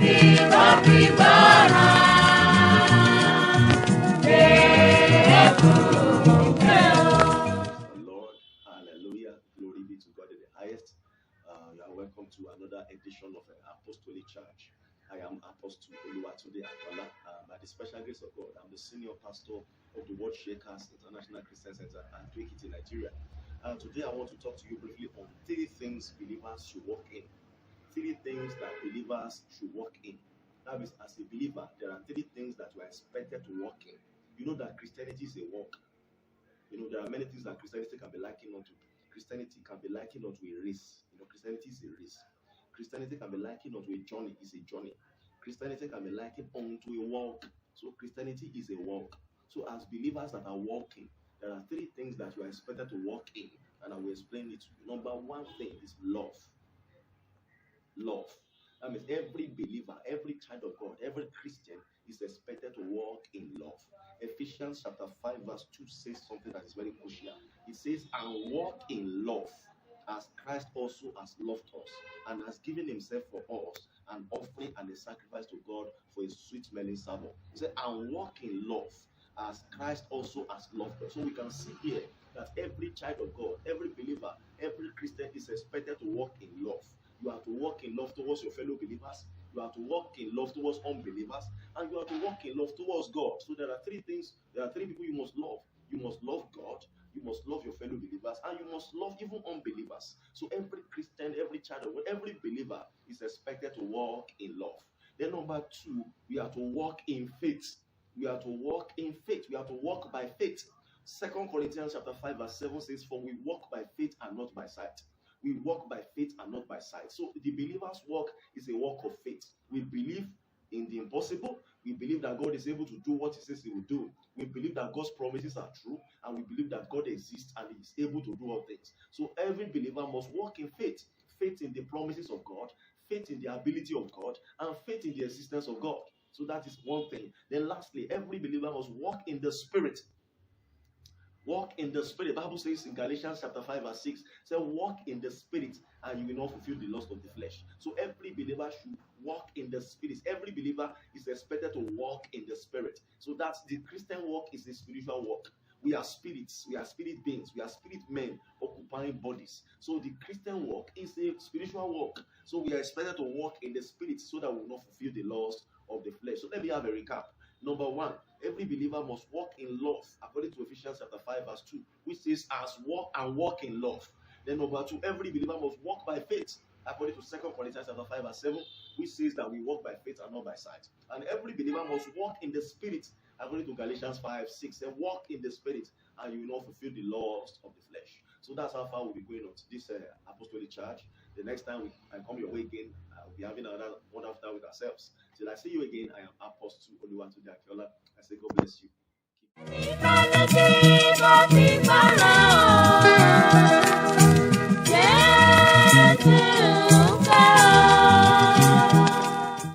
Welcome to another edition of Apostolic Church. I am Apostle Tunde Akinola. By the special grace of God, I'm the senior pastor of the World Shakers International Christian Center and Twikiti, Nigeria. Today I want to talk to you briefly on 3 things believers should walk in. 3 things that believers should walk in. That means, as a believer, there are 3 things that you are expected to walk in. You know that Christianity is a walk. You know, there are many things that Christianity can be likened unto. Christianity can be likened unto a race. You know, Christianity is a race. Christianity can be likened unto a journey. It's a journey. Christianity can be likened unto a walk. So Christianity is a walk. So as believers that are walking, there are 3 things that you are expected to walk in, and I will explain it to you. Number 1 thing is love. Love. That means every believer, every child of God, every Christian is expected to walk in love. Ephesians chapter 5 verse 2 says something that is very crucial. It says, and walk in love, as Christ also has loved us, and has given himself for us, an offering and a sacrifice to God for a sweet-smelling savour. He said, and walk in love, as Christ also has loved us. So we can see here that every child of God, every believer, every Christian is expected to walk in love. You have to walk in love towards your fellow believers. You have to walk in love towards unbelievers, and you have to walk in love towards God. So there are 3 things, there are 3 people you must love. You must love God, you must love your fellow believers, and you must love even unbelievers. So every Christian, every child of God, every believer is expected to walk in love. Then number 2, we have to walk in faith. We have to walk in faith. We have to walk by faith. 2 Corinthians chapter 5 verse 7 says, for we walk by faith and not by sight. We walk by faith and not by sight. So the believer's walk is a walk of faith. We believe in the impossible. We believe that God is able to do what he says he will do. We believe that God's promises are true, and we believe that God exists and he is able to do all things. So every believer must walk in faith. Faith in the promises of God, faith in the ability of God, and faith in the existence of God. So that is one thing. Then lastly, every believer must walk in the Spirit. Walk in the Spirit. The Bible says in Galatians chapter 5 verse 6, say, walk in the Spirit and you will not fulfill the lust of the flesh. So every believer should walk in the Spirit. Every believer is expected to walk in the Spirit. So that's the Christian walk is a spiritual walk. We are spirits. We are spirit beings. We are spirit men occupying bodies. So the Christian walk is a spiritual walk. So we are expected to walk in the Spirit so that we will not fulfill the lust of the flesh. So let me have a recap. Number 1, every believer must walk in love, according to Ephesians chapter 5 verse 2, which says, as walk in love. Then number 2, every believer must walk by faith, according to 2 Corinthians chapter 5 verse 7, which says that we walk by faith and not by sight. And every believer must walk in the Spirit, according to Galatians 5, 6, and walk in the Spirit, and you will not fulfill the lust of the flesh. So that's how far we'll be going on to this apostolic charge. The next time I come your way again, I'll be having another wonderful time with ourselves. Till I see you again, I am Apostle Tunde Akinola. I say God bless you.